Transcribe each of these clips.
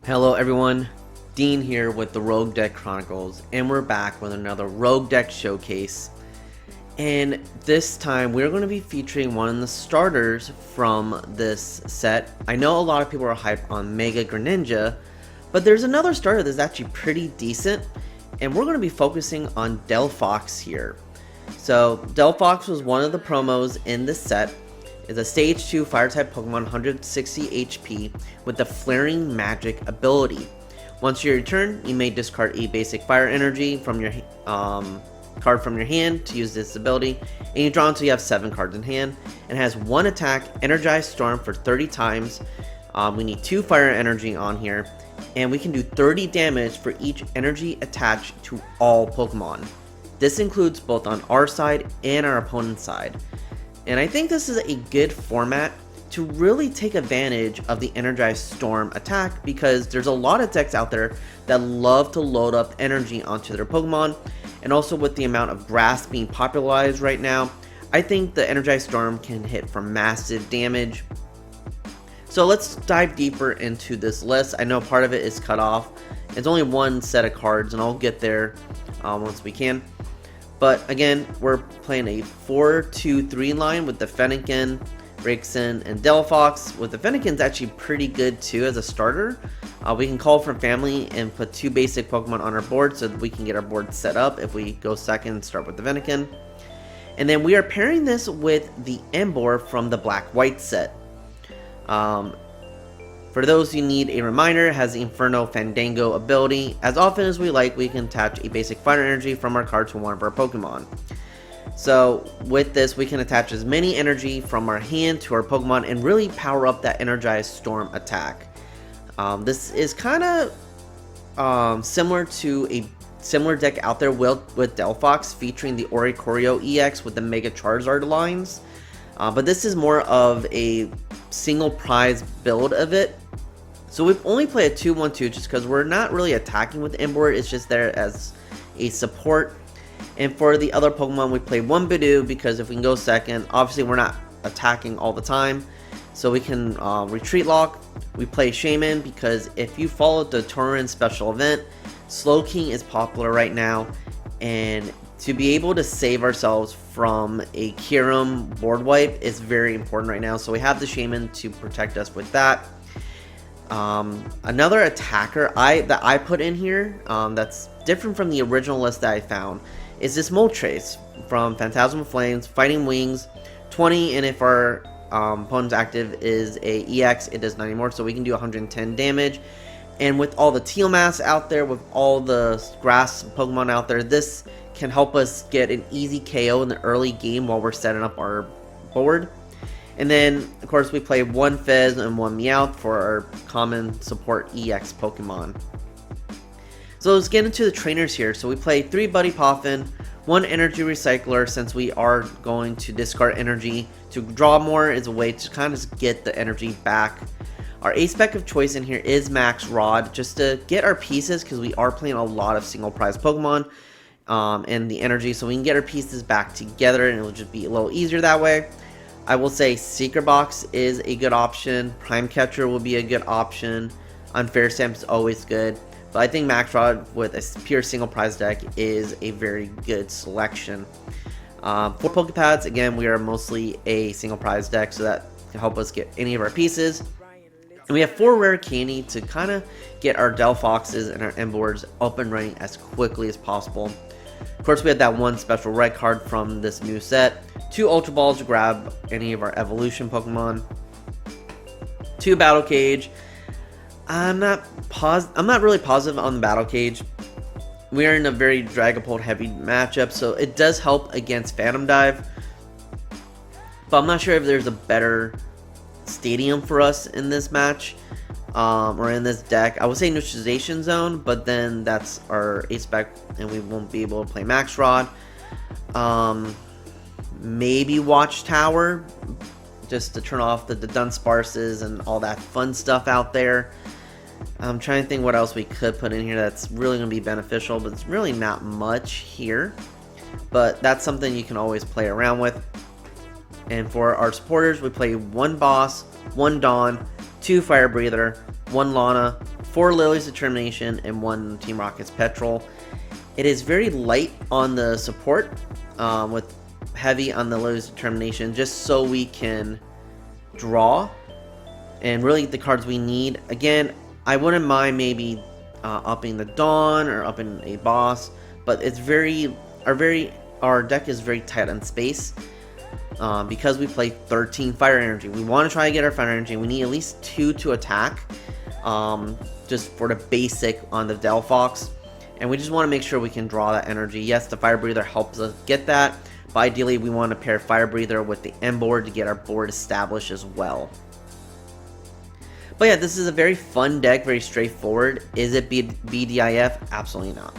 Hello everyone, Dean here with the Rogue Deck Chronicles, and we're back with another Rogue Deck Showcase. And this time we're going to be featuring one of the starters from this set. I know a lot of people are hyped on Mega Greninja, but there's another starter that's actually pretty decent, and we're going to be focusing on Delphox here. So Delphox was one of the promos in this set. Is a stage 2 fire type Pokemon, 160 HP with the Flaring Magic ability. Once you return, you may discard a basic fire energy from your card from your hand to use this ability, and you draw until you have 7 cards in hand. It has 1 attack, Energized Storm for 30 times. We need 2 fire energy on here, and we can do 30 damage for each energy attached to all Pokemon. This includes both on our side and our opponent's side. And I think this is a good format to really take advantage of the Energized Storm attack, because there's a lot of decks out there that love to load up energy onto their Pokemon, and also with the amount of grass being popularized right now, I think the Energized Storm can hit for massive damage. So let's dive deeper into this list. I know part of it is cut off. It's only one set of cards, and I'll get there once we can. But again, we're playing a 4-2-3 line with the Fennekin, Braixen, and Delphox. With the Fennekin's actually pretty good too as a starter. We can call from family and put 2 basic Pokemon on our board so that we can get our board set up if we go second and start with the Fennekin. And then we are pairing this with the Emboar from the Black-White set. For those who need a reminder, it has the Inferno Fandango ability. As often as we like, we can attach a basic fire energy from our card to one of our Pokemon. So with this, we can attach as many energy from our hand to our Pokemon and really power up that Energized Storm attack. This is kind of similar to a similar deck out there with Delphox, featuring the Oricorio EX with the Mega Charizard lines. But this is more of a single prize build of it. So we've only played a 2-1-2 just because we're not really attacking with Emboar. It's just there as a support. And for the other Pokemon, we play 1 Budew because if we can go second, obviously we're not attacking all the time, so we can retreat lock. We play Shaymin because if you follow the Turin special event, Slowking is popular right now, and to be able to save ourselves from a Kyurem board wipe is very important right now. So we have the Shaymin to protect us with that. Another attacker that I put in here that's different from the original list that I found is this Moltres from Phantasmal Flames, Fighting Wings, 20, and if our opponent's active is a EX, it does 90 more, so we can do 110 damage. And with all the Teal Mass out there, with all the grass Pokemon out there, this can help us get an easy KO in the early game while we're setting up our board. And then, of course, we play 1 Fez and 1 Meowth for our common support EX Pokemon. So let's get into the trainers here. So we play 3 Buddy Poffin, 1 Energy Recycler, since we are going to discard energy. To draw more is a way to kind of get the energy back. Our A-Spec of choice in here is Max Rod, just to get our pieces, because we are playing a lot of single prize Pokemon and the energy, so we can get our pieces back together and it'll just be a little easier that way. I will say Secret Box is a good option, Prime Catcher will be a good option, Unfair Stamp is always good, but I think Max Rod with a pure single prize deck is a very good selection. For Poké Pads, again, we are mostly a single prize deck, so that can help us get any of our pieces. And we have 4 Rare Candy to kind of get our Delphoxes and our Emboars up and running as quickly as possible. Of course, we have that 1 Special Red Card from this new set, 2 Ultra Balls to grab any of our Evolution Pokemon, 2 Battle Cage. I'm not really positive on the Battle Cage. We are in a very Dragapult heavy matchup, so it does help against Phantom Dive, but I'm not sure if there's a better stadium for us in this match or in this deck. I would say Neutralization Zone, but then that's our A-Spec and we won't be able to play Max Rod. Maybe Watchtower, just to turn off the Dunsparces and all that fun stuff out there. I'm trying to think what else we could put in here that's really going to be beneficial, but it's really not much here. But that's something you can always play around with. And for our supporters, we play 1 Boss, 1 Dawn, 2 Firebreather, 1 Lana, 4 Lillie's Determination and 1 Team Rocket's Petrel. It is very light on the support, with heavy on the Lillie's Determination, just so we can draw and really the cards we need. Again, I wouldn't mind maybe upping the Dawn or upping a boss, but it's our deck is very tight on space, because we play 13 fire energy. We want to try to get our fire energy. We need at least 2 to attack, just for the basic on the Delphox, and we just want to make sure we can draw that energy. Yes, the Firebreather helps us get that, but ideally we want to pair Firebreather with the Emboar to get our board established as well. But yeah, this is a very fun deck, very straightforward. Is it BDIF? Absolutely not.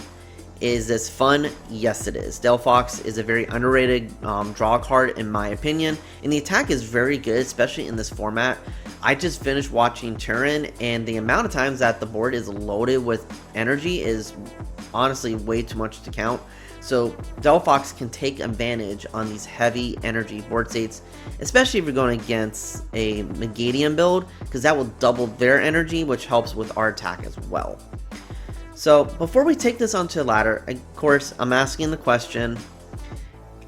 Is this fun? Yes, it is. Delphox is a very underrated draw card in my opinion, and the attack is very good, especially in this format. I just finished watching Turin, and the amount of times that the board is loaded with energy is honestly way too much to count. So Delphox can take advantage on these heavy energy board states, especially if you're going against a Megadian build, because that will double their energy, which helps with our attack as well. So before we take this onto the ladder, of course, I'm asking the question,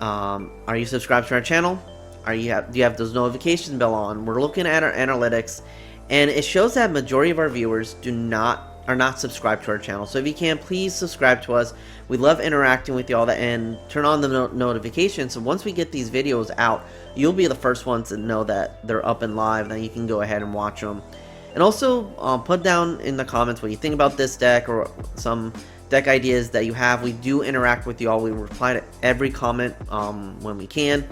are you subscribed to our channel? Do you have those notification bell on? We're looking at our analytics, and it shows that majority of our viewers are not subscribed to our channel. So if you can, please subscribe to us. We love interacting with y'all, and turn on the notifications. So once we get these videos out, you'll be the first ones to know that they're up and live. Then you can go ahead and watch them. And also put down in the comments what you think about this deck, or some deck ideas that you have. We do interact with y'all. We reply to every comment when we can.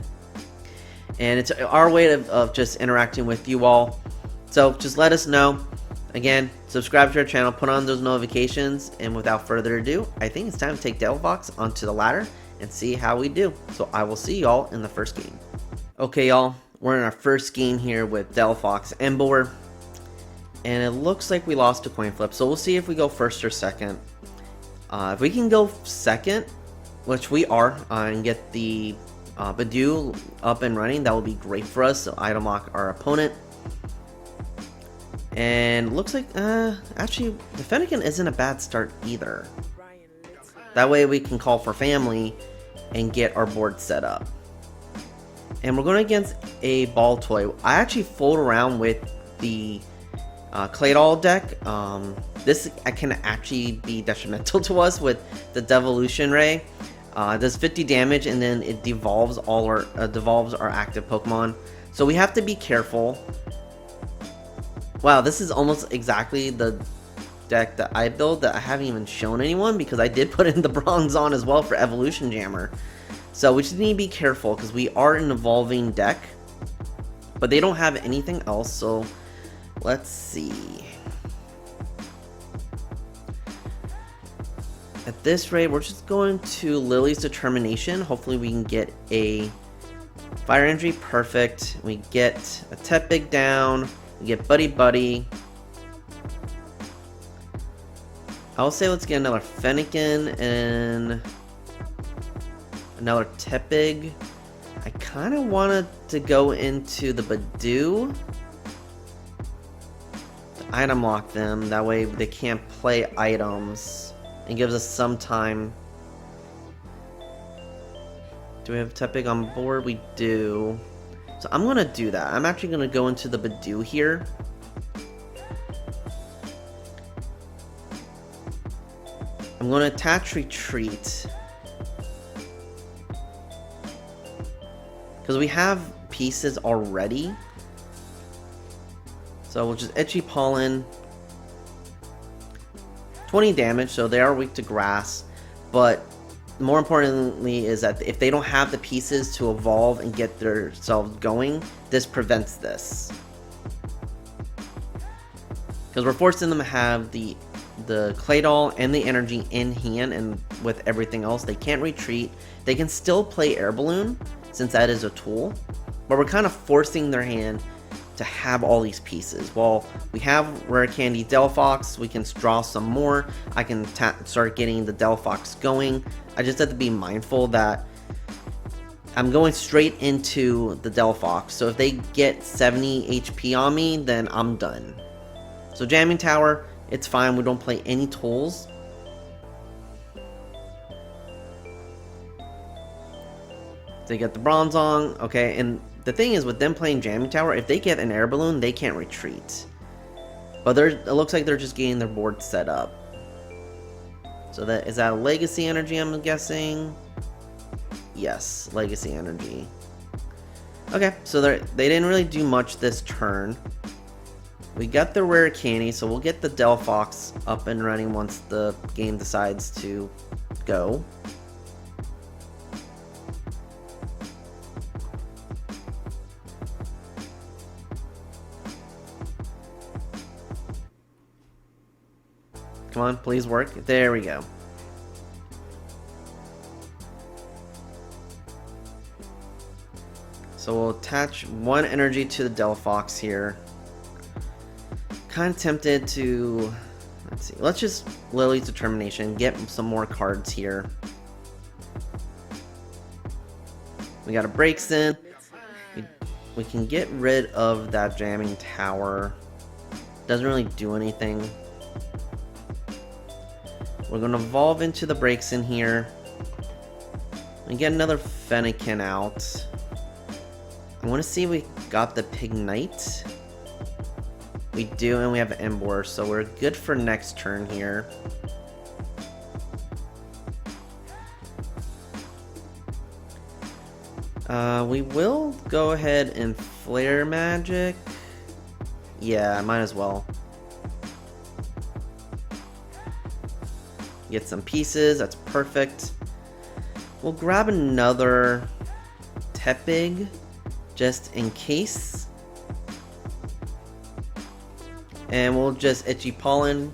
And it's our way of just interacting with you all. So just let us know. Again, subscribe to our channel, put on those notifications, and without further ado, I think it's time to take Delphox onto the ladder and see how we do. So I will see y'all in the first game. Okay, y'all, we're in our first game here with Delphox Emboar, and it looks like we lost a coin flip. So we'll see if we go first or second. If we can go second, which we are, and get the Budew up and running, that will be great for us. So item lock our opponent. And looks like, actually, the Fennekin isn't a bad start either. That way we can call for family and get our board set up. And we're going against a ball toy. I actually fooled around with the Claydol deck. This can actually be detrimental to us with the Devolution Ray. It does 50 damage, and then it devolves our active Pokemon. So we have to be careful. Wow, this is almost exactly the deck that I built that I haven't even shown anyone, because I did put in the bronze on as well for Evolution Jammer. So we just need to be careful, because we are an evolving deck, but they don't have anything else. So let's see. At this rate, we're just going to Lillie's Determination. Hopefully we can get a Fire Energy. Perfect. We get a Tepig down. We get Buddy-Buddy. I'll say let's get another Fennekin and another Tepig. I kind of wanted to go into the Budew to item lock them. That way they can't play items. It gives us some time. Do we have Tepig on board? We do. So I'm going to do that. I'm actually going to go into the Budew here. I'm going to attach Retreat, because we have pieces already. So we'll just Itchy Pollen. 20 damage, so they are weak to grass. But more importantly is that if they don't have the pieces to evolve and get themselves going, this prevents this. Because we're forcing them to have the Claydol and the energy in hand, and with everything else, they can't retreat. They can still play Air Balloon, since that is a tool, but we're kind of forcing their hand to have all these pieces. Well, we have Rare Candy Delphox, we can draw some more. I can start getting the Delphox going. I just have to be mindful that I'm going straight into the Delphox, so if they get 70 HP on me, then I'm done. So Jamming Tower It's fine, we don't play any tools. They get the Bronzong, okay, and the thing is with them playing Jamming Tower, if they get an air balloon, they can't retreat. But it looks like they're just getting their board set up. So is that a Legacy Energy, I'm guessing? Yes, Legacy Energy. Okay, so they didn't really do much this turn. We got the Rare Candy, so we'll get the Delphox up and running once the game decides to go. Come on, please work. There we go. So we'll attach one energy to the Delphox here. Kind of tempted to, let's see, let's just Lillie's Determination, get some more cards here. We got a Braixen. We can get rid of that Jamming Tower. Doesn't really do anything. We're going to evolve into the Braixen here. And get another Fennekin out. I want to see if we got the Pignite. We do, and we have an Emboar, so we're good for next turn here. We will go ahead and Flare Magic. Yeah, I might as well. Get some pieces, that's perfect. We'll grab another Tepig, just in case. And we'll just Itchy Pollen,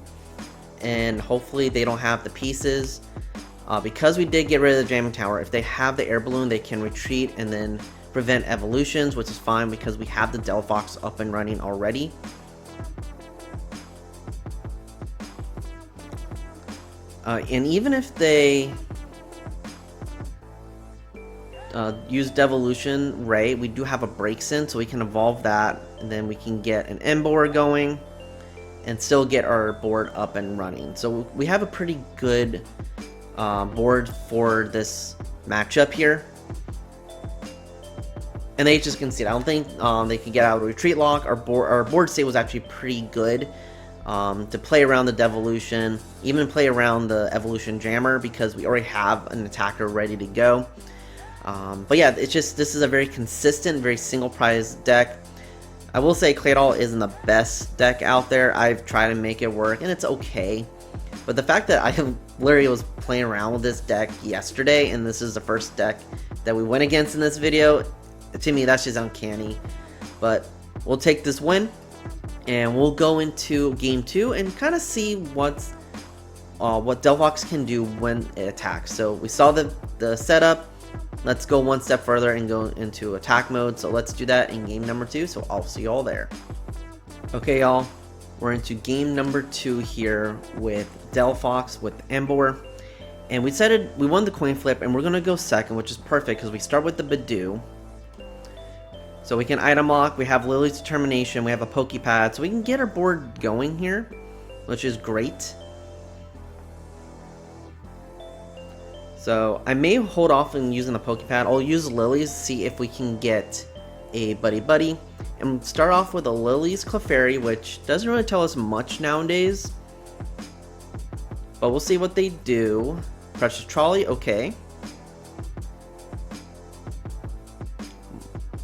and hopefully they don't have the pieces. Because we did get rid of the Jamming Tower, if they have the air balloon, they can retreat and then prevent evolutions, which is fine because we have the Delphox up and running already. And even if they use Devolution Ray, we do have a Braixen, so we can evolve that, and then we can get an Emboar going and still get our board up and running. So we have a pretty good board for this matchup here. And they just concede. I don't think they can get out of the retreat lock. Our board state was actually pretty good to play around the Devolution, even play around the Evolution Jammer because we already have an attacker ready to go. But yeah, it's just, this is a very consistent, very single prize deck. I will say Claydol isn't the best deck out there. I've tried to make it work and it's okay. But the fact that I literally was playing around with this deck yesterday and this is the first deck that we went against in this video, to me that's just uncanny. But we'll take this win and we'll go into game 2 and kind of see what Delphox can do when it attacks. So we saw the setup. Let's go one step further and go into attack mode. So let's do that in game number 2. So I'll see you all there. Okay, y'all. We're into game number 2 here with Delphox with Emboar. And we decided we won the coin flip and we're going to go second, which is perfect because we start with the Budew. So we can item lock, we have Lillie's Determination, we have a Poké Pad, so we can get our board going here, which is great. So I may hold off on using the Poké Pad. I'll use Lillie's, see if we can get a Buddy-Buddy. And start off with a Lillie's Clefairy, which doesn't really tell us much nowadays. But we'll see what they do. Precious Trolley, okay.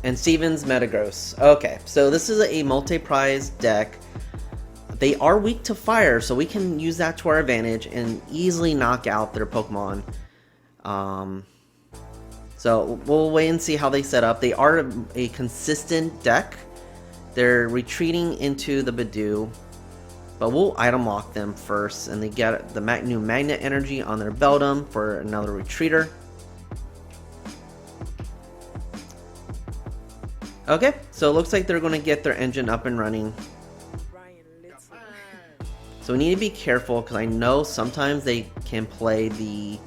And Steven's Metagross. Okay, so this is a multi-prize deck. They are weak to fire, so we can use that to our advantage and easily knock out their Pokemon. So we'll wait and see how they set up. They are a consistent deck. They're retreating into the Budew, but we'll item lock them first, and they get the new Magnet Energy on their Beldum for another retreater. Okay, so it looks like they're going to get their engine up and running. So we need to be careful because I know sometimes they can play the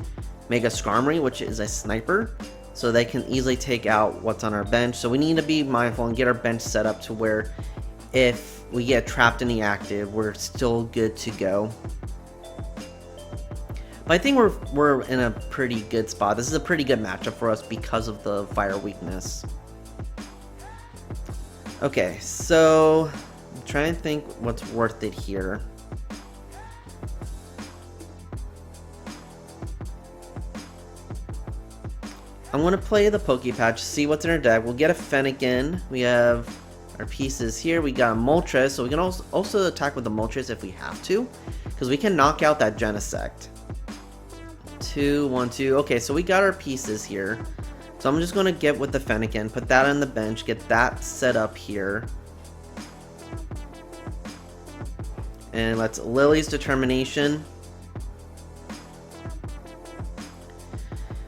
Mega Skarmory, which is a sniper, so they can easily take out what's on our bench. So we need to be mindful and get our bench set up to where if we get trapped in the active, we're still good to go. But I think we're in a pretty good spot. This is a pretty good matchup for us because of the fire weakness. Okay, so I'm trying to think what's worth it here. I'm going to play the Poké Pad, see what's in our deck. We'll get a Fennekin. We have our pieces here. We got a Moltres, so we can also attack with the Moltres if we have to, because we can knock out that Genesect. 2, 1, 2. Okay, so we got our pieces here. So I'm just going to get with the Fennekin, put that on the bench, get that set up here. And let's Lillie's Determination.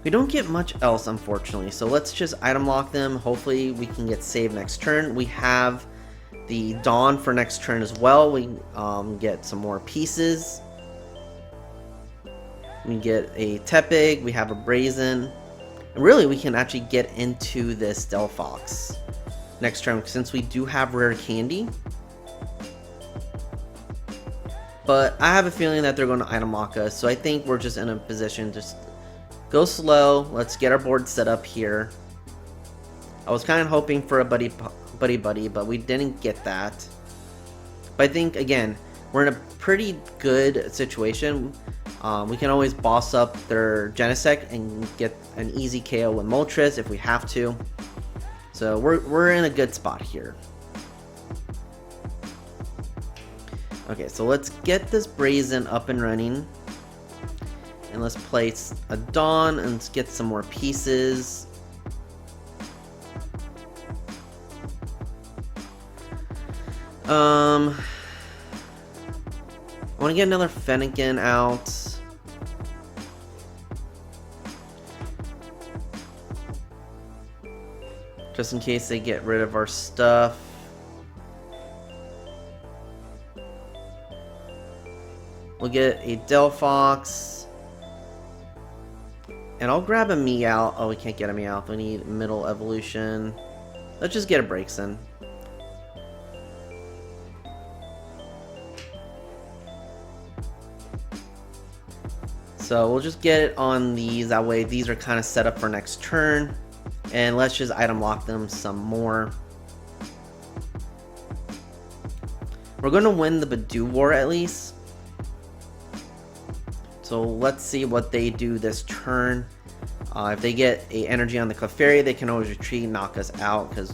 We don't get much else, unfortunately, so let's just item lock them. Hopefully we can get saved next turn. We have the Dawn for next turn as well. We get some more pieces. We get a Tepig, we have a Braixen. And really, we can actually get into this Delphox next turn since we do have Rare Candy. But I have a feeling that they're going to item lock us, so I think we're just in a position to just go slow. Let's get our board set up here. I was kind of hoping for a Buddy-Buddy, but we didn't get that. But I think, again, we're in a pretty good situation. We can always boss up their Genesect and get an easy KO with Moltres if we have to. So we're in a good spot here. Okay, so let's get this Braixen up and running. And let's place a Dawn and let's get some more pieces. I want to get another Fennekin out. Just in case they get rid of our stuff. We'll get a Delphox. And I'll grab a Meowth. Oh, we can't get a Meowth. We need middle evolution. Let's just get a Braixen. So we'll just get it on these. That way these are kind of set up for next turn. And let's just item lock them some more. We're going to win the Budew War at least. So let's see what they do this turn. If they get a energy on the Clefairy, they can always retreat and knock us out because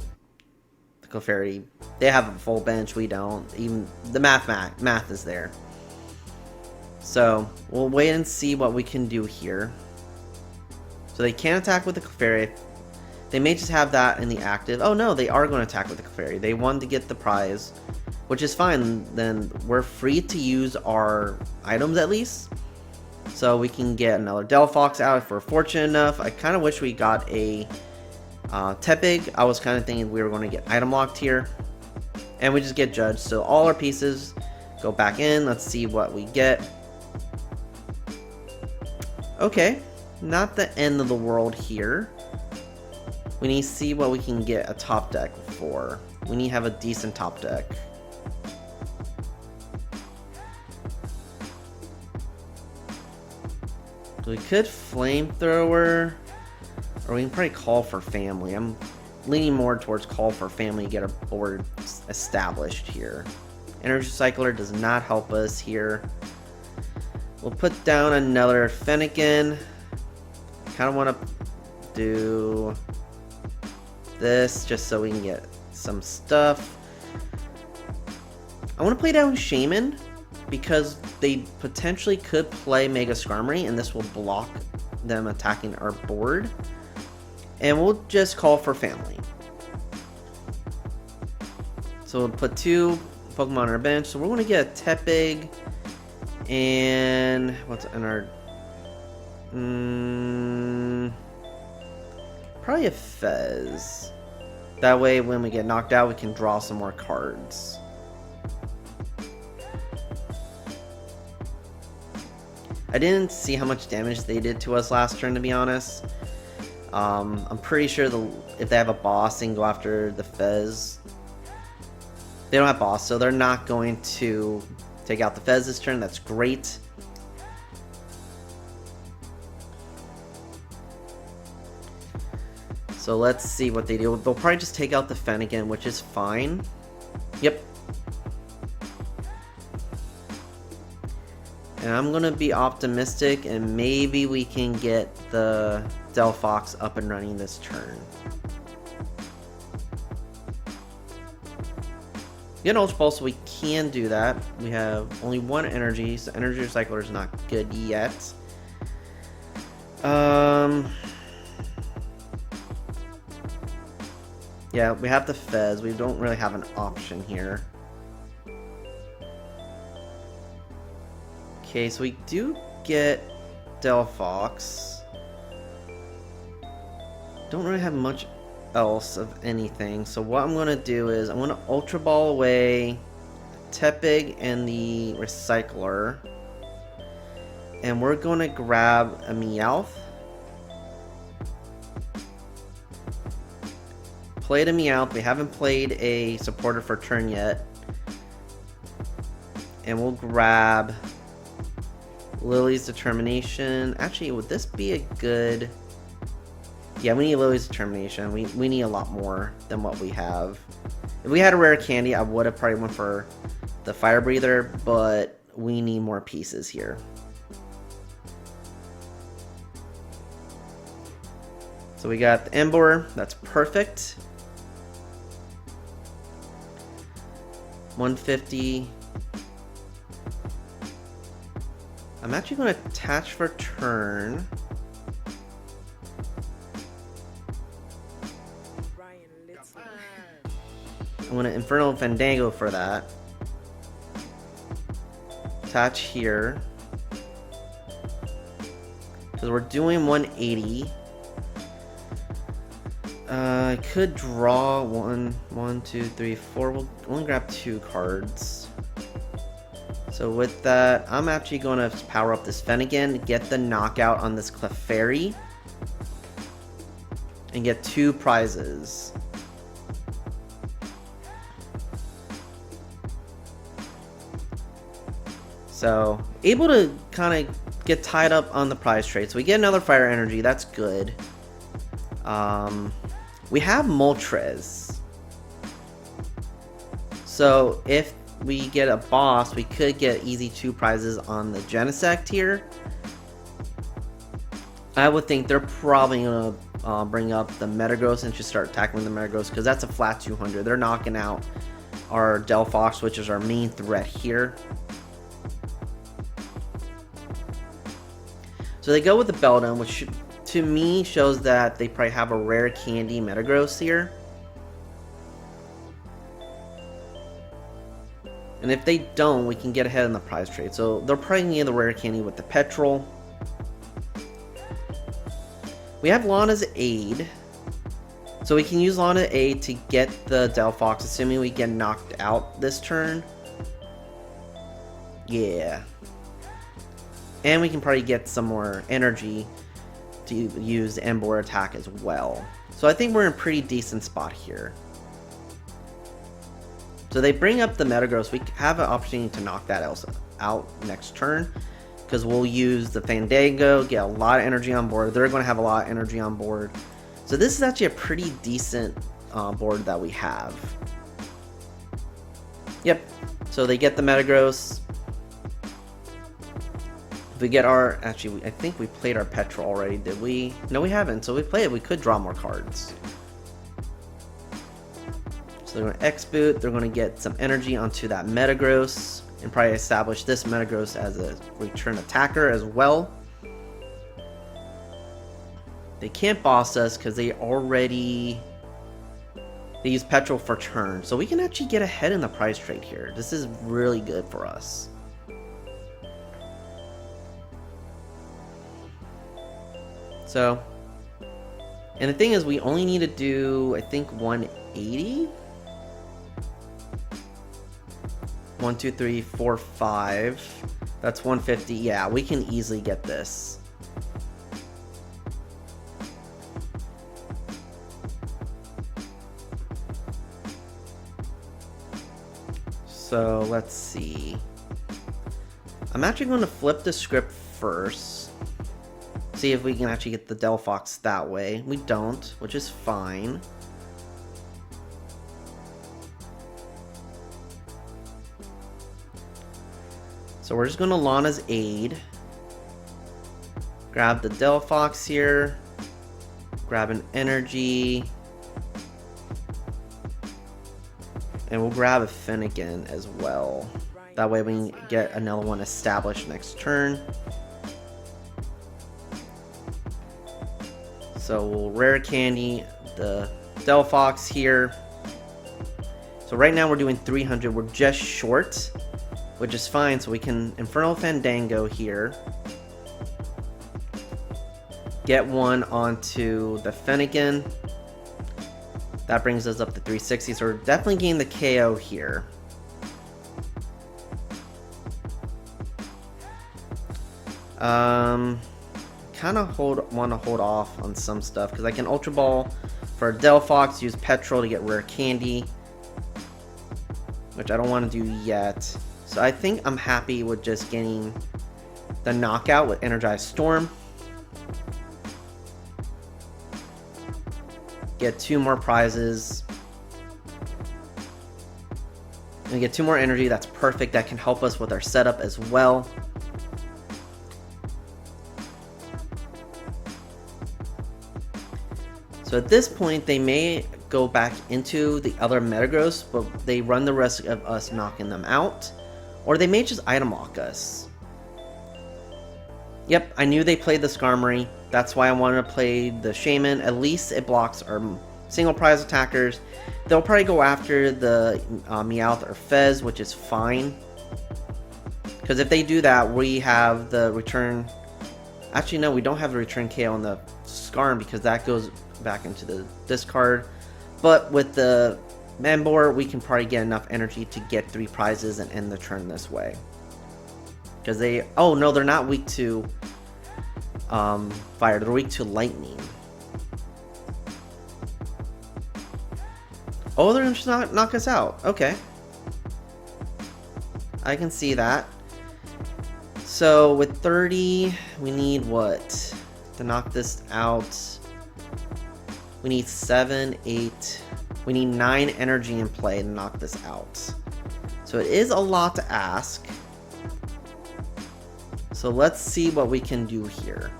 the Clefairy, they have a full bench, we don't. Even the math is there. So we'll wait and see what we can do here. So they can't attack with the Clefairy. They may just have that in the active. Oh no, they are going to attack with the Clefairy. They want to get the prize, which is fine. Then we're free to use our items at least. So we can get another Delphox out if we're fortunate enough. I kind of wish we got a Tepig. I was kind of thinking we were going to get item locked here. And we just get judged. So all our pieces go back in. Let's see what we get. Okay, not the end of the world here. We need to see what we can get a top deck for. We need to have a decent top deck. So we could Flamethrower, or we can probably Call for Family. I'm leaning more towards Call for Family to get our board established here. Energy Recycler does not help us here. We'll put down another Fennekin. Kind of want to do this just so we can get some stuff. I want to play down Shaymin because they potentially could play Mega Skarmory and this will block them attacking our board. And we'll just Call for Family. So we'll put 2 Pokemon on our bench. So we're going to get a Tepig. And what's in our... probably a Fez. That way when we get knocked out we can draw some more cards. I didn't see how much damage they did to us last turn, to be honest. I'm pretty sure if they have a boss, they can go after the Fez. They don't have boss, so they're not going to take out the Fez this turn. That's great. So let's see what they do. They'll probably just take out the Fennekin, which is fine. Yep. And I'm going to be optimistic, and maybe we can get the Delphox up and running this turn. We get an Ultra Ball, so we can do that. We have only one energy, so Energy Recycler is not good yet. Yeah, we have the Fez. We don't really have an option here. Okay, so we do get Delphox. Don't really have much else of anything. So what I'm going to do is I'm going to Ultra Ball away Tepig and the Recycler. And we're going to grab a Meowth. Played a Meowth. We haven't played a supporter for turn yet. And we'll grab Lillie's Determination. Actually, would this be a good... Yeah, we need Lillie's Determination. We need a lot more than what we have. If we had a Rare Candy, I would have probably went for the Firebreather, but we need more pieces here. So we got the Emboar. That's perfect. 150. I'm actually going to attach for turn. I'm going to Infernal Fandango for that. Attach here. Because we're doing 180. I could draw 1, 2, 3, 4. We'll only grab 2 cards. So with that, I'm actually going to power up this Fennekin, get the knockout on this Clefairy, and get 2 prizes. So, able to kind of get tied up on the prize trade. So we get another Fire Energy, that's good. We have Moltres. So if we get a boss, we could get easy 2 prizes on the Genesect here. I would think they're probably going to bring up the Metagross and just start tackling the Metagross, because that's a flat 200. They're knocking out our Delphox, which is our main threat here. So they go with the Beldum, which to me shows that they probably have a Rare Candy Metagross here. And if they don't, we can get ahead in the prize trade. So they're probably near the Rare Candy with the Petrel. We have Lana's Aid. So we can use Lana's Aid to get the Delphox, assuming we get knocked out this turn. Yeah. And we can probably get some more energy to use the Emboar attack as well. So I think we're in a pretty decent spot here. So they bring up the Metagross. We have an opportunity to knock that else out next turn, because we'll use the Fandango, get a lot of energy on board. They're going to have a lot of energy on board. So this is actually a pretty decent board that we have. Yep. So they get the Metagross. If we get our... Actually, I think we played our Petrel already, did we? No, we haven't. So we played it. We could draw more cards. So they're going to X-Boot. They're going to get some energy onto that Metagross, and probably establish this Metagross as a return attacker as well. They can't boss us because they already... They use Petrel for turn. So we can actually get ahead in the prize trade here. This is really good for us. So, and the thing is, we only need to do, I think, 180? 1, 2, 3, 4, 5. That's 150. Yeah, we can easily get this. So let's see. I'm actually going to flip the script first. See if we can actually get the Delphox that way. We don't, which is fine. So we're just going to Lana's aid. Grab the Delphox here. Grab an energy. And we'll grab a Fennekin as well. That way we can get another one established next turn. So we'll Rare Candy the Delphox here. So right now we're doing 300. We're just short, which is fine. So we can Infernal Fandango here. Get one onto the Fennekin. That brings us up to 360. So we're definitely getting the KO here. Kind of want to hold off on some stuff because I can Ultra Ball for Delphox, use Petrel to get Rare Candy, which I don't want to do yet. So I think I'm happy with just getting the knockout with Energized Storm. Get 2 more prizes. And get 2 more energy. That's perfect. That can help us with our setup as well. So at this point, they may go back into the other Metagross, but they run the risk of us knocking them out. Or they may just item lock us. Yep, I knew they played the Skarmory. That's why I wanted to play the Shaymin. At least it blocks our single prize attackers. They'll probably go after the Meowth or Fez, which is fine. Because if they do that, we have the return... Actually, no, we don't have the return KO on the Skarm because that goes back into the discard. But with the Emboar, we can probably get enough energy to get 3 prizes and end the turn this way. Because they... Oh, no, they're not weak to fire. They're weak to lightning. Oh, they're going to knock us out. Okay. I can see that. So with 30, we need what? To knock this out. We need 7, 8. We need 9 energy in play to knock this out. So it is a lot to ask. So let's see what we can do here.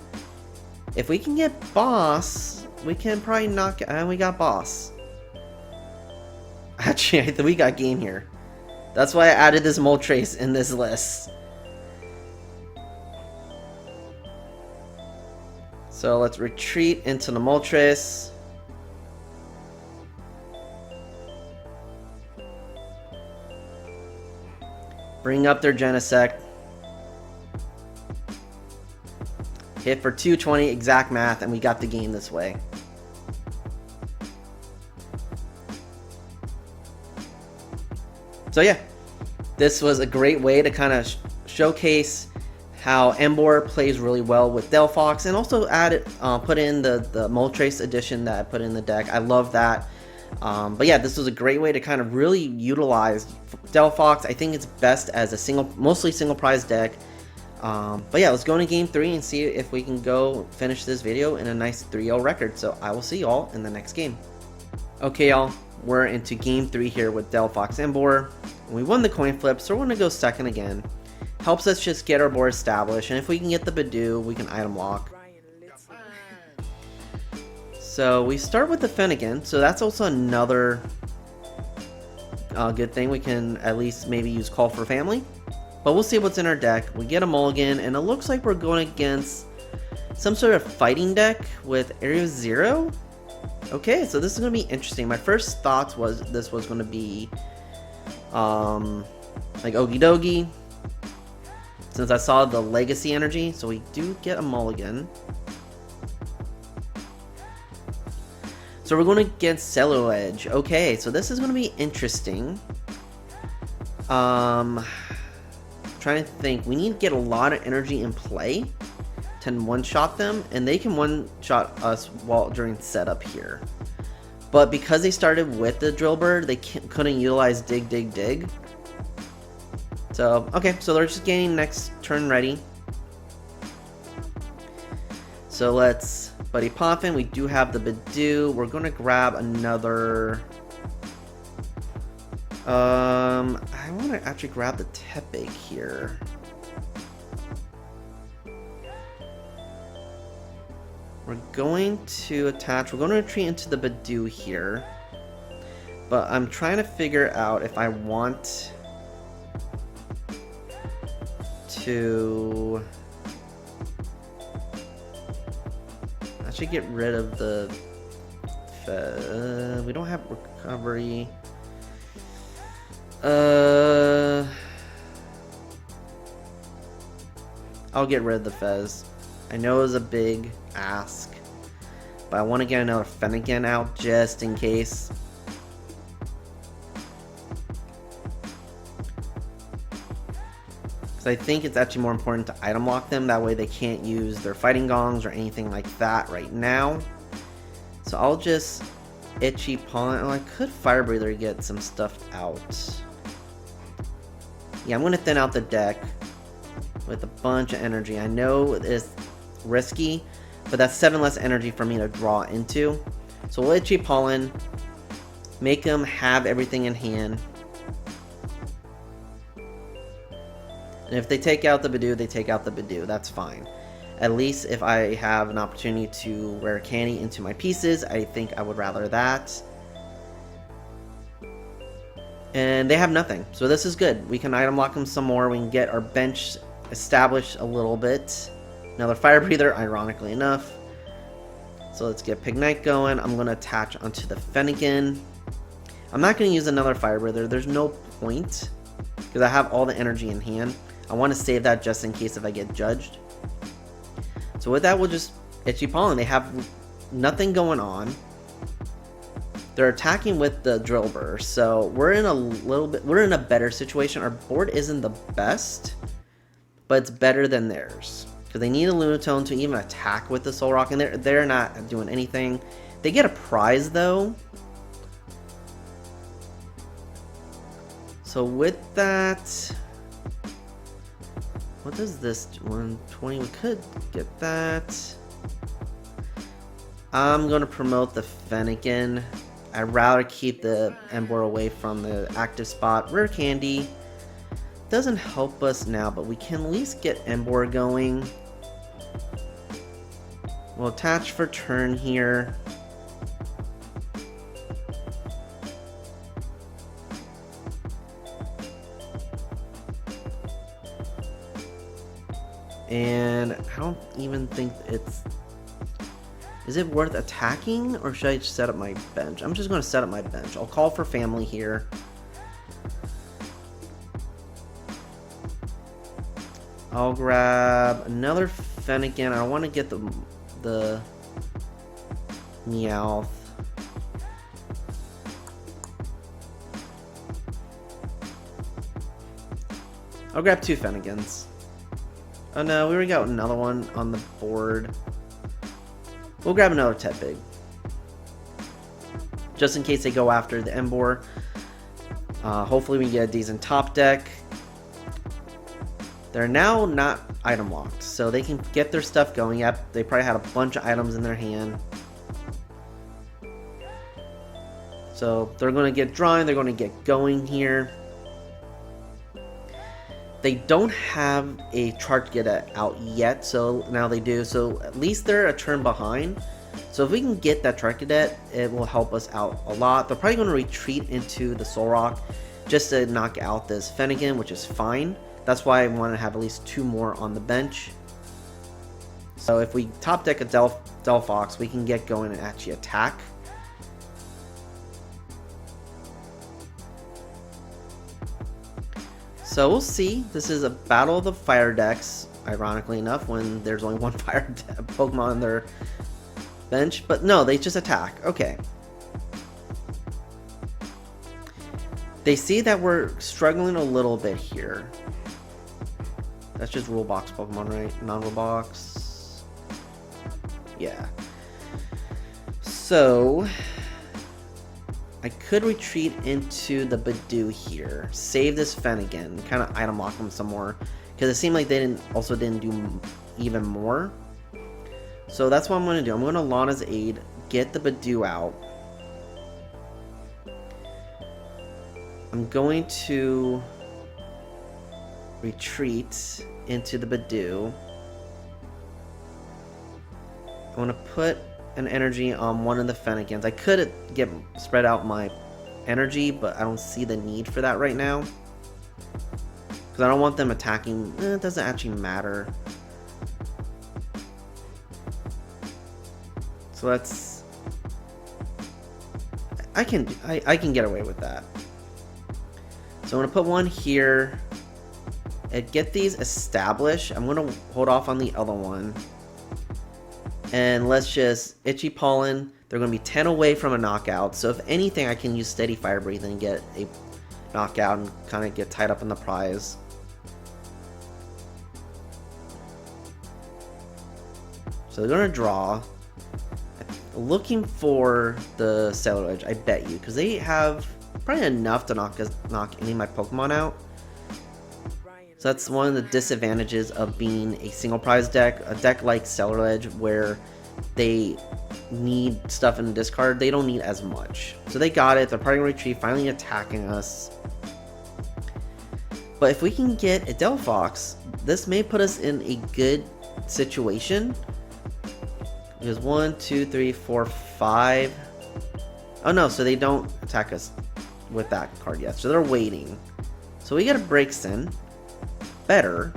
If we can get boss, we can probably knock... And we got boss. Actually, I think we got game here. That's why I added this Moltres in this list. So let's retreat into the Moltres. Bring up their Genesect. Hit for 220, exact math, and we got the game this way. So yeah, this was a great way to kind of showcase how Emboar plays really well with Delphox, and also put in the Moltres edition that I put in the deck. I love that. But yeah, this was a great way to kind of really utilize Delphox. I think it's best as a mostly single prize deck. But yeah, let's go into game 3 and see if we can go finish this video in a nice 3-0 record. So I will see y'all in the next game. Okay, y'all, we're into game 3 here with Delphox Emboar. We won the coin flip, so we're gonna go second again. Helps us just get our board established, and if we can get the Budew, we can item lock. So we start with the Fennekin, so that's also another good thing. We can at least maybe use Call for Family. But we'll see what's in our deck. We get a mulligan, and it looks like we're going against some sort of fighting deck with Area Zero. Okay, so this is going to be interesting. My first thoughts was this was going to be like Okie Dokie, since I saw the Legacy Energy. So we do get a mulligan. So we're going against Ceruledge. Okay, so this is going to be interesting. Trying to think, we need to get a lot of energy in play to one-shot them, and they can one-shot us during setup here. But because they started with the Drillbird, they couldn't utilize Dig Dig Dig. So, okay, so they're just getting next turn ready. So let's Buddy Poffin. We do have the Budew. We're gonna grab another. I want to actually grab the Tepig here. We're going to attach. We're going to retreat into the Budew here, but I'm trying to figure out if I want to actually get rid of the. We don't have recovery. I'll get rid of the Fez. I know it was a big ask, but I want to get another Fennekin out just in case. Because I think it's actually more important to item lock them. That way they can't use their fighting gongs or anything like that right now. So I'll just Itchy Pollen. Oh, I could Firebreather get some stuff out. Yeah, I'm going to thin out the deck with a bunch of energy. I know it's risky, but that's 7 less energy for me to draw into. So we'll Itchy Pollen, make them have everything in hand. And if they take out the Budew, they take out the Budew. That's fine. At least if I have an opportunity to Rare Candy into my pieces, I think I would rather that. And they have nothing, so this is good. We can item lock them some more. We can get our bench established a little bit. Another Firebreather, ironically enough. So let's get Pignite going. I'm going to attach onto the Fennekin. I'm not going to use another Firebreather. There's no point, because I have all the energy in hand. I want to save that just in case if I get judged. So with that, we'll just Itchy Pollen. They have nothing going on. They're attacking with the Drill Burst, so we're in a better situation. Our board isn't the best, but it's better than theirs. Because they need a Lunatone to even attack with the Soul Rock, and they're not doing anything. They get a prize though. So with that, what does this 120? We could get that. I'm gonna promote the Fennekin. I'd rather keep the Emboar away from the active spot. Rare Candy doesn't help us now, but we can at least get Emboar going. We'll attach for turn here. And I don't even think it's... Is it worth attacking, or should I just set up my bench? I'm just going to set up my bench. I'll call for family here. I'll grab another Fennekin. I want to get the Meowth. I'll grab 2 Fennekins. Oh no, we already got another one on the board. We'll grab another Tepig, just in case they go after the Emboar. Hopefully we get a decent top deck. They're now not item locked, so they can get their stuff going. Yep, they probably had a bunch of items in their hand. So they're going to get drawing, they're going to get going here. They don't have a Charge Get out yet, so now they do. So at least they're a turn behind. So if we can get that Charge Cadet, it will help us out a lot. They're probably going to retreat into the Soul Rock just to knock out this Fennekin, which is fine. That's why I want to have at least 2 more on the bench. So if we top deck a Delphox, we can get going and actually attack. So we'll see. This is a battle of the fire decks, ironically enough, when there's only one fire Pokemon on their bench. But no, they just attack. Okay. They see that we're struggling a little bit here. That's just rule box Pokemon, right? Non-rule box. Yeah. So I could retreat into the Budew here. Save this Fennekin. Kind of item lock them some more. Because it seemed like they didn't do even more. So that's what I'm going to do. I'm going to Lana's Aid. Get the Budew out. I'm going to retreat into the Budew. I want to put an energy on one of the Fennekins. I could spread out my energy, but I don't see the need for that right now. Because I don't want them attacking. It doesn't actually matter. So let's... I can get away with that. So I'm going to put one here. And get these established. I'm going to hold off on the other one. And let's just Itchy Pollen. They're going to be 10 away from a knockout. So if anything, I can use Steady Fire Breathing and get a knockout and kind of get tied up in the prize. So they're going to draw. Looking for the Ceruledge, I bet you. Because they have probably enough to knock any of my Pokemon out. So that's one of the disadvantages of being a single prize deck. A deck like Ceruledge where they need stuff in the discard, they don't need as much. So they got it, they're parting retreat, finally attacking us. But if we can get a Delphox, this may put us in a good situation. Because 1, 2, 3, 4, 5. Oh no, so they don't attack us with that card yet. So they're waiting. So we get a Braixen. Better.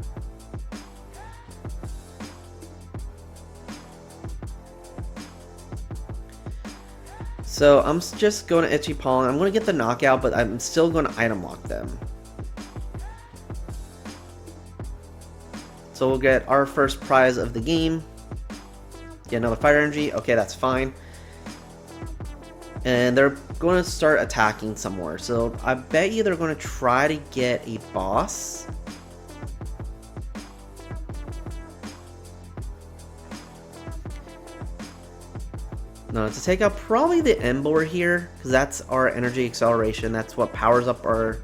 So I'm just going to Itchy Pollen. I'm going to get the knockout, but I'm still going to item lock them. So we'll get our first prize of the game. Get another Fire Energy. Okay, that's fine. And they're going to start attacking some more. So I bet you they're going to try to get a boss. No, to take out probably the Emboar here, because that's our energy acceleration. That's what powers up our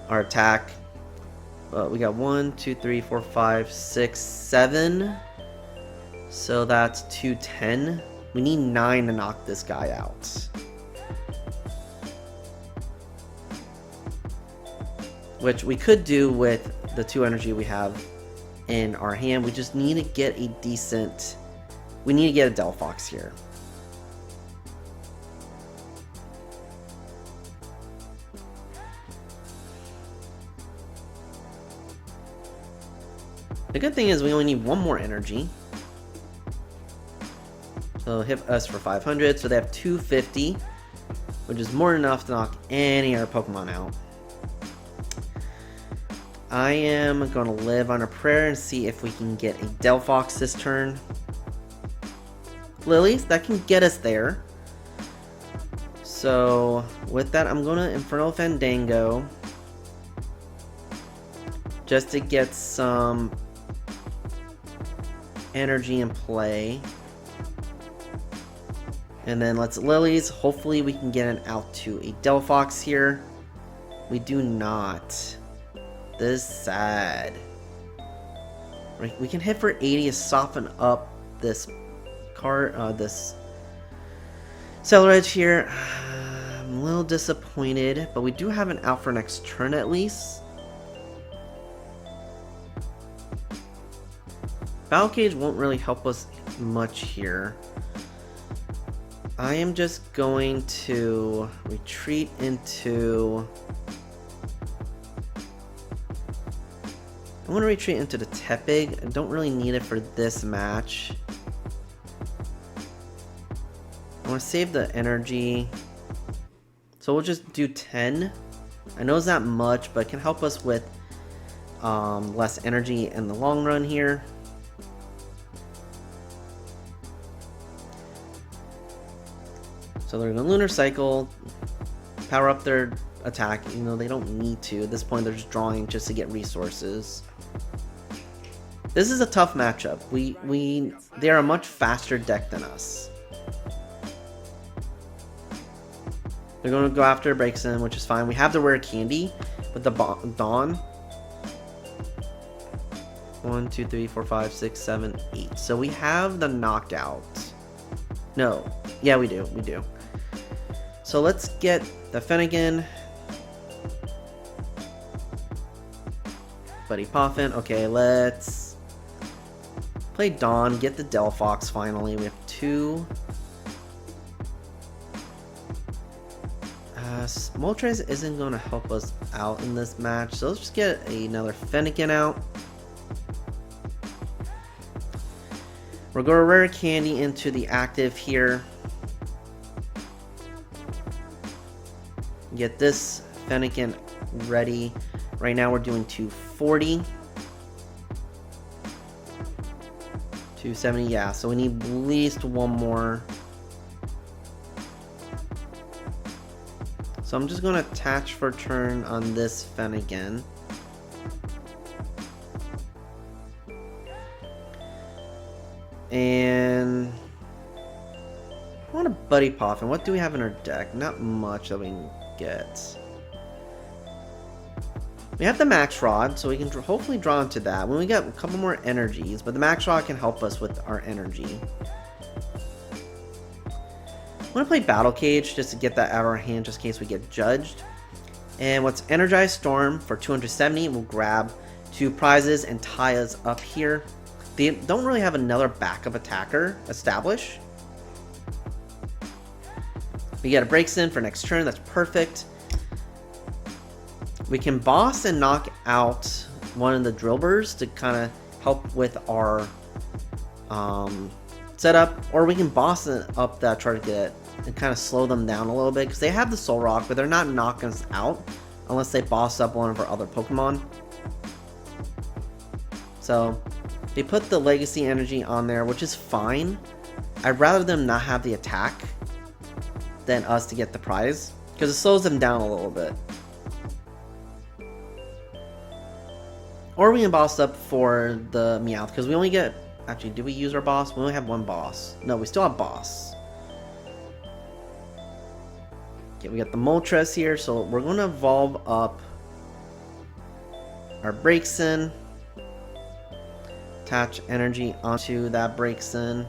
attack. We got 1, 2, 3, 4, 5, 6, 7. So that's 210. We need 9 to knock this guy out. Which we could do with the 2 energy we have in our hand. We just need to get a decent... We need to get a Delphox here. The good thing is we only need 1 more energy. So hit us for 500, so they have 250, which is more than enough to knock any of our Pokemon out. I am going to live on a prayer and see if we can get a Delphox this turn. Lilies, that can get us there. So with that, I'm going to Infernal Fandango just to get some energy in play. And then let's Lilies. Hopefully we can get an out to a Delphox here. We do not. This is sad. We can hit for 80 to soften up this this Ceruledge here. I'm a little disappointed, but we do have an out for next turn at least. Battle Cage won't really help us much here. I am just going to retreat into... I want to retreat into the Tepig. I don't really need it for this match. I want to save the energy. So we'll just do 10. I know it's not much, but it can help us with less energy in the long run here. So they're going to Lunar Cycle, power up their attack. You know, they don't need to. At this point, they're just drawing just to get resources. This is a tough matchup. They are a much faster deck than us. They're going to go after Braixen, which is fine. We have the Rare Candy with the Dawn. 1, 2, 3, 4, 5, 6, 7, 8. So we have the knockout. No. Yeah, we do. We do. So let's get the Fennekin. Buddy Poffin. Okay, let's play Dawn. Get the Delphox finally. We have 2. Moltres isn't going to help us out in this match. So let's just get another Fennekin out. We're going to Rare Candy into the active here. Get this Fennekin ready. Right now we're doing 240. 270, yeah. So we need at least one more. So I'm just going to attach for turn on this Fennekin. And I want a Buddy Poffin. What do we have in our deck? Not much that we can get. We have the Max Rod, so we can hopefully draw into that. When we get a couple more energies, but the Max Rod can help us with our energy. I'm going to play Battle Cage just to get that out of our hand just in case we get judged. And what's Energized Storm for 270. We'll grab 2 prizes and tie us up here. They don't really have another backup attacker established. We get a Braixen for next turn. That's perfect. We can boss and knock out one of the Drillburs to kind of help with our setup, or we can boss up that target and kind of slow them down a little bit because they have the Soul Rock, but they're not knocking us out unless they boss up one of our other Pokemon. So they put the Legacy Energy on there, which is fine. I'd rather them not have the attack than us to get the prize because it slows them down a little bit. Or we can boss up for the Meowth because we only get... Actually, did we use our boss? We only have one boss. No, we still have boss. Okay, we got the Moltres here, so we're going to evolve up our Braixen. Attach energy onto that Braixen.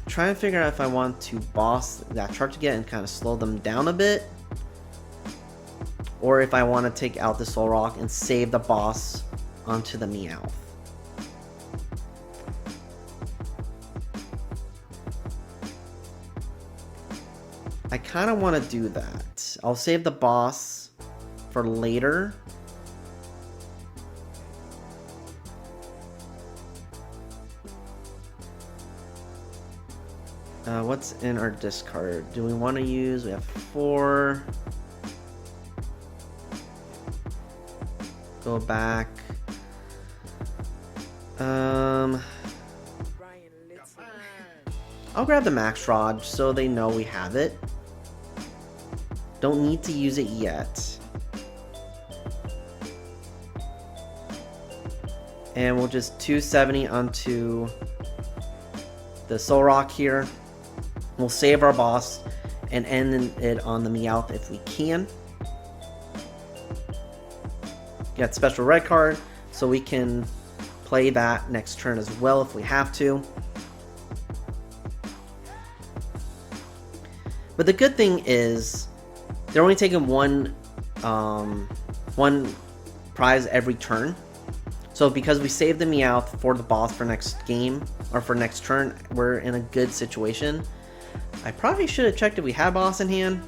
Try and figure out if I want to boss that Charge and kind of slow them down a bit. Or if I want to take out the Soul Rock and save the boss onto the Meowth. I kind of want to do that. I'll save the boss for later. What's in our discard? Do we want to use? We have 4. Go back. I'll grab the Max Rod so they know we have it. Don't need to use it yet. And we'll just 270 onto the Soul Rock here. We'll save our boss and end it on the Meowth if we can. Get Special Red Card so we can play that next turn as well if we have to. But the good thing is they're only taking one prize every turn. So because we saved the Meowth for the boss for next game or for next turn, we're in a good situation. I probably should have checked if we had boss in hand.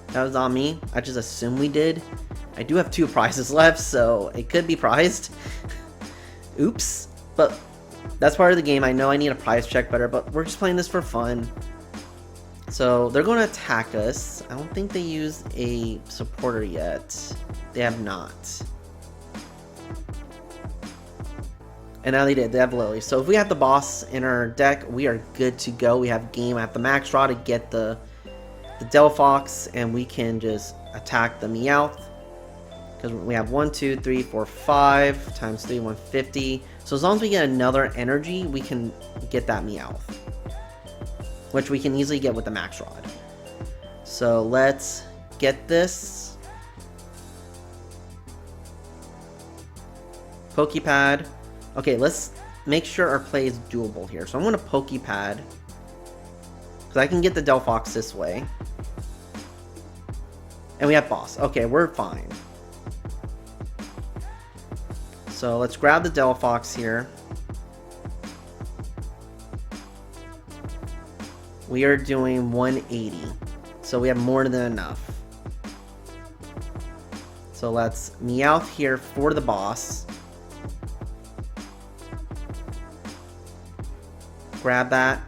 That was on me. I just assumed we did. I do have 2 prizes left, so it could be prized. Oops. But that's part of the game. I know I need a prize check better, but we're just playing this for fun. So they're going to attack us. I don't think they used a supporter yet. They have not. And now they did. They have Lillie. So if we have the boss in our deck, we are good to go. We have game. I have the Max Rod to get the Delphox, and we can just attack the Meowth. Because we have 1, 2, 3, 4, 5 times 3, 150. So as long as we get another energy, we can get that Meowth. which we can easily get with the Max Rod. So let's get this. Poké Pad. Okay, let's make sure our play is doable here. So I'm going to Poké Pad, because I can get the Delphox this way. And we have boss. Okay, we're fine. So let's grab the Delphox here. We are doing 180. So we have more than enough. So let's Meowth here for the boss. Grab that.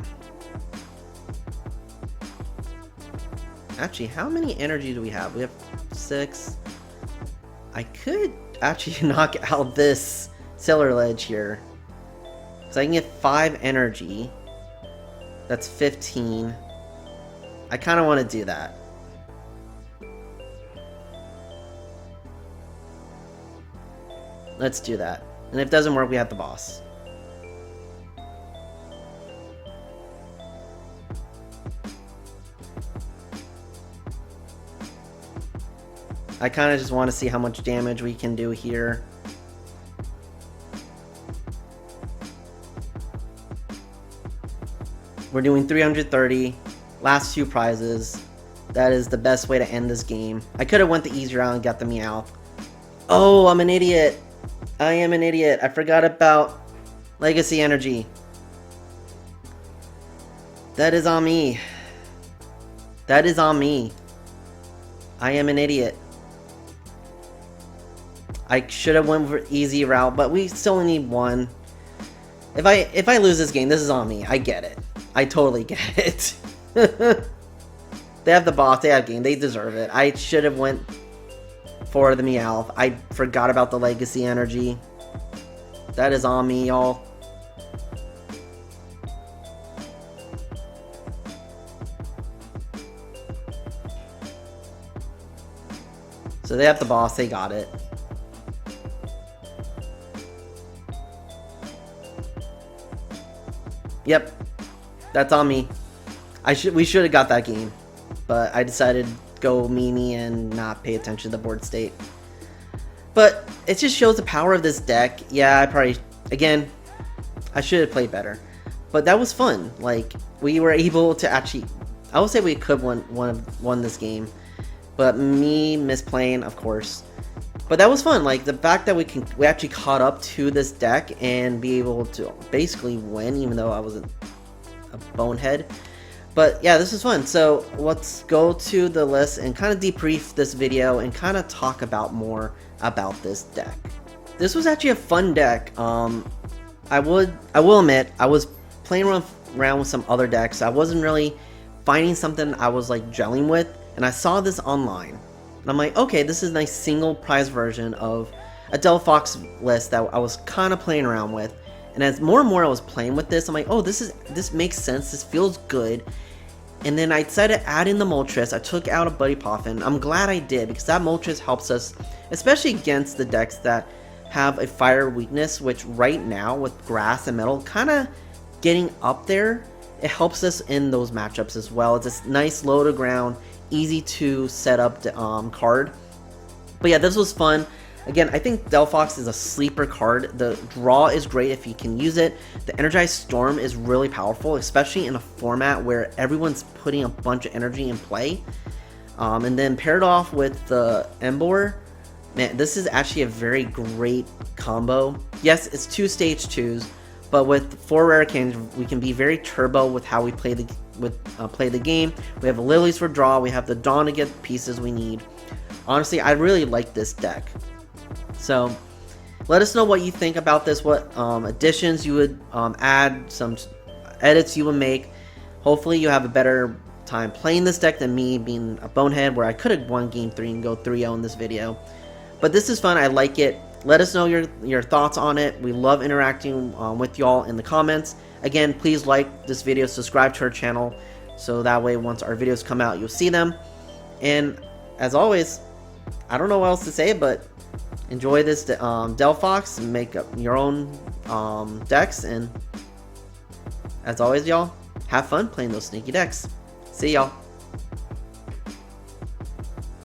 Actually, how many energy do we have? We have 6. I could actually knock out this Ceruledge here, because I can get 5 energy. That's 15. I kind of want to do that. Let's do that. And if it doesn't work, we have the boss. I kind of just want to see how much damage we can do here. We're doing 330. Last 2 prizes. That is the best way to end this game. I could have went the easy route and got the Meowth. Oh, I'm an idiot. I am an idiot. I forgot about Legacy Energy. That is on me. That is on me. I am an idiot. I should have went for easy route, but we still need 1. If I lose this game, this is on me. I get it. I totally get it. They have the boss, they have game, they deserve it. I should have went for the Meowth. I forgot about the Legacy Energy. That is on me, y'all. So they have the boss, they got it. Yep, that's on me. We should have got that game, but I decided to go Mimi and not pay attention to the board state. But it just shows the power of this deck. Yeah, I probably, again, I should have played better, but that was fun. Like, we were able to actually, I would say we could won this game, but me misplaying, of course. But that was fun. Like, the fact that we actually caught up to this deck and be able to basically win, even though I wasn't a bonehead. But yeah, this is fun. So let's go to the list and kind of debrief this video and kind of talk about more about this deck. This was actually a fun deck. I will admit, I was playing around with some other decks. I wasn't really finding something I was like gelling with, and I saw this online. And I'm like, okay, this is a nice single prize version of a Delphox list that I was kind of playing around with. And as more and more I was playing with this, I'm like, oh, this makes sense. This feels good. And then I decided to add in the Moltres. I took out a Buddy Poffin. I'm glad I did, because that Moltres helps us, especially against the decks that have a fire weakness, which right now with grass and metal kind of getting up there, it helps us in those matchups as well. It's a nice low to ground, easy to set up card. But yeah, this was fun. Again, I think Delphox is a sleeper card. The draw is great if you can use it. The Energized Storm is really powerful, especially in a format where everyone's putting a bunch of energy in play. And then paired off with the Emboar, man, this is actually a very great combo. Yes, it's 2 stage 2s, but with 4 rare candies, we can be very turbo with how we play the game. We have Lilies for draw. We have the Dawn to get the pieces we need. Honestly, I really like this deck. So let us know what you think about this, what additions you would add, some edits you would make. Hopefully you have a better time playing this deck than me being a bonehead, where I could have won game 3 and go 3-0 in this video. But this is fun. I like it. Let us know your thoughts on it. We love interacting with y'all in the comments. Again, please like this video, subscribe to our channel, so that way once our videos come out, you'll see them. And as always, I don't know what else to say, but enjoy this Delphox and make up your own decks. And as always, y'all, have fun playing those sneaky decks. See y'all.